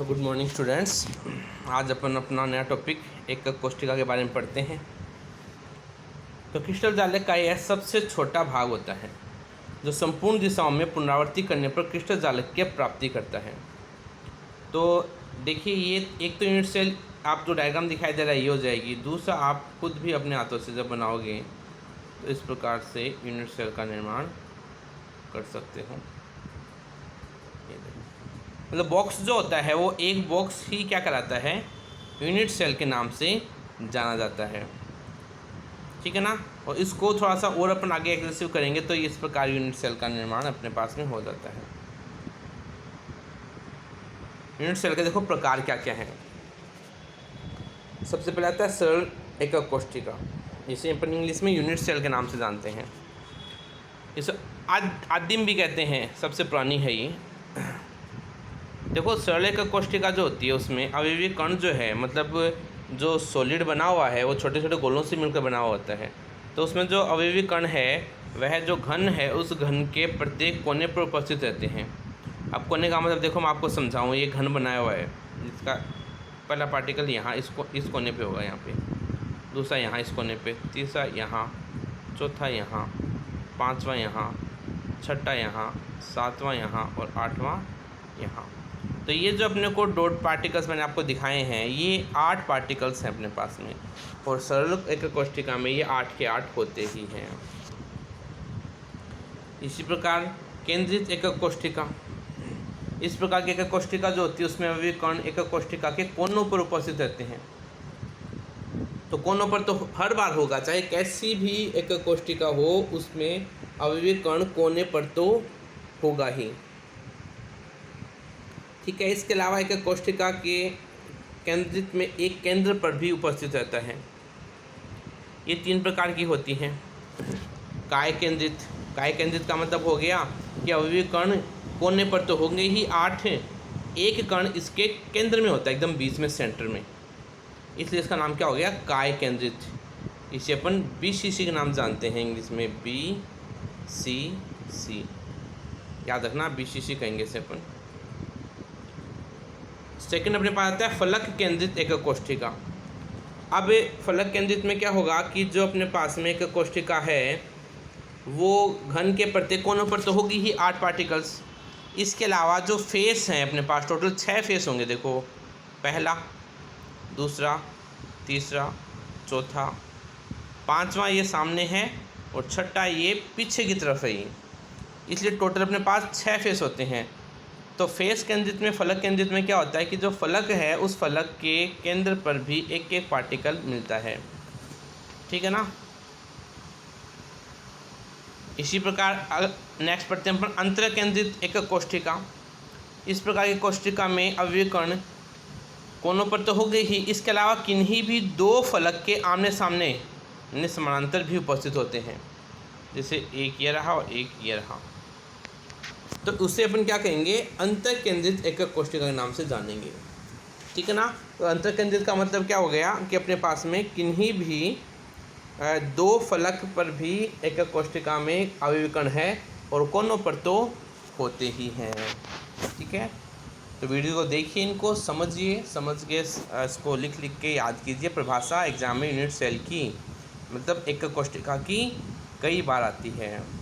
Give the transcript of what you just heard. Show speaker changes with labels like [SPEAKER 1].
[SPEAKER 1] Good morning students. आज अपन अपना नया टॉपिक एक कोष्ठिका के बारे में पढ़ते हैं। तो क्रिस्टल जालक का यह सबसे छोटा भाग होता है जो संपूर्ण दिशाओं में पुनरावृत्ति करने पर क्रिस्टल जालक की प्राप्ति करता है। तो देखिए, ये एक तो यूनिट सेल आप जो डायग्राम दिखाई दे रहा है ये हो जाएगी। दूसरा, आप खुद भी अपने हाथों से जब बनाओगे तो इस प्रकार से यूनिट सेल का निर्माण कर सकते हो। मतलब बॉक्स जो होता है वो एक बॉक्स ही क्या कराता है, यूनिट सेल के नाम से जाना जाता है। ठीक है ना। और इसको थोड़ा सा और अपन आगे एग्रेसिव करेंगे तो इस प्रकार यूनिट सेल का निर्माण अपने पास में हो जाता है। यूनिट सेल के देखो प्रकार क्या क्या है। सबसे पहले आता है सरल एकक कोष्ठिका, जिसे अपन इंग्लिश में यूनिट सेल के नाम से जानते हैं। इसे आदिम भी कहते हैं, सबसे पुरानी है ये। देखो, सरल एकक कोष्ठिका जो होती है उसमें अवयवी कण जो है, मतलब जो सॉलिड बना हुआ है वो छोटे छोटे गोलों से मिलकर बना हुआ होता है। तो उसमें जो अवयवी कण है वह जो घन है उस घन के प्रत्येक कोने पर उपस्थित रहते हैं। अब कोने का मतलब देखो, मैं आपको समझाऊँ। ये घन बनाया हुआ है जिसका पहला पार्टिकल यहाँ इस कोने पे होगा, यहाँ पे दूसरा यहाँ इस कोने पे, तीसरा यहाँ, चौथा यहाँ, पाँचवा यहाँ, छठा यहाँ, सातवां यहाँ और आठवां यहाँ। तो ये जो अपने को डॉट पार्टिकल्स मैंने आपको दिखाए हैं ये 8 पार्टिकल्स हैं अपने पास में। और सरल एकक कोष्ठिका में ये 8 के 8 होते ही हैं। इसी प्रकार केंद्रित एकक कोष्ठिका, इस प्रकार की एकक कोष्ठिका जो होती है उसमें अवयवी कण एकक कोष्ठिका के कोनों पर उपस्थित रहते हैं। तो कोनों पर तो हर बार होगा, चाहे कैसी भी एकक कोष्ठिका हो उसमें अवयवी कण कोने पर तो होगा ही। ठीक है। इसके अलावा एकक कोष्ठिका के केंद्रित में एक केंद्र पर भी उपस्थित रहता है। ये 3 प्रकार की होती हैं। काय केंद्रित, काय केंद्रित का मतलब हो गया कि अवयवी कण कोने पर तो होंगे ही 8, एक कण इसके केंद्र में होता है, एकदम बीच में, सेंटर में, इसलिए इसका नाम क्या हो गया, काय केंद्रित। इसे अपन BCC के नाम जानते हैं इंग्लिश में, BCC, याद रखना, BCC कहेंगे इसे अपन। सेकंड अपने पास आता है फलक केंद्रित एकक कोष्ठिका। अब फलक केंद्रित में क्या होगा कि जो अपने पास में एकक कोष्ठिका है वो घन के प्रत्येक कोनों पर तो होगी ही 8 पार्टिकल्स। इसके अलावा जो फेस हैं अपने पास टोटल 6 फेस होंगे। देखो, पहला, दूसरा, तीसरा, चौथा, पांचवा ये सामने है और छठा ये पीछे की तरफ है। इसलिए टोटल अपने पास 6 फेस होते हैं। तो फेस केंद्रित में, फलक केंद्रित में क्या होता है कि जो फलक है उस फलक के केंद्र पर भी एक एक पार्टिकल मिलता है। ठीक है ना। इसी प्रकार नेक्स्ट पढ़ते हैं अपन अंतर केंद्रित एकक कोष्ठिका। इस प्रकार की कोष्ठिका में अवयवी कण कोनों पर तो हो गई ही, इसके अलावा किन्हीं भी 2 फलक के आमने सामने समानांतर भी उपस्थित होते हैं। जैसे एक ये रहा और एक ये रहा, तो उससे अपन क्या कहेंगे, अंतर केंद्रित एकक कोष्ठिका के नाम से जानेंगे। ठीक है ना। तो अंतर केंद्रित का मतलब क्या हो गया कि अपने पास में किन्हीं भी 2 फलक पर भी एकक कोष्ठिका में अवयवी कण है और कोनों पर तो होते ही हैं। ठीक है। तो वीडियो को देखिए, इनको समझिए, समझ के इसको लिख के याद कीजिए। परिभाषा एग्जाम में यूनिट सेल की, मतलब एकक कोष्ठिका की, कई बार आती है।